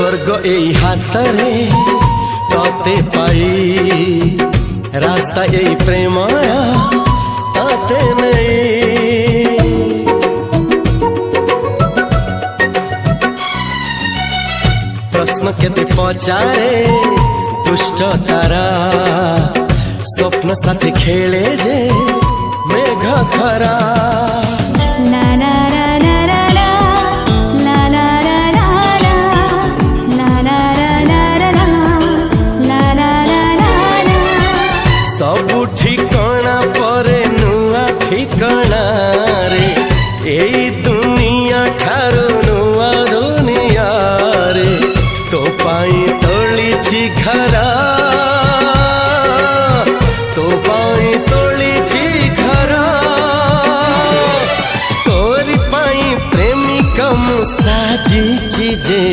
स्वर्ग एई हातरे तते पाई रास्ता एई प्रेमया तते नहीं। प्रश्न केते पचारे दुष्ट तारा स्वप्न साथी खेले जे मेघ खरा। ला ला ला ला ला ला ला ला ला ला ला ला ला ला। सबु ठिकाना परे नुआ ठिकाना रे एई दुनिया ठारू नुआ दुनिया रे। तो पाई तोलिछि घरा तो पाई तोलिछि घरा तोरी पाई प्रेमिका मु साजिछि जे।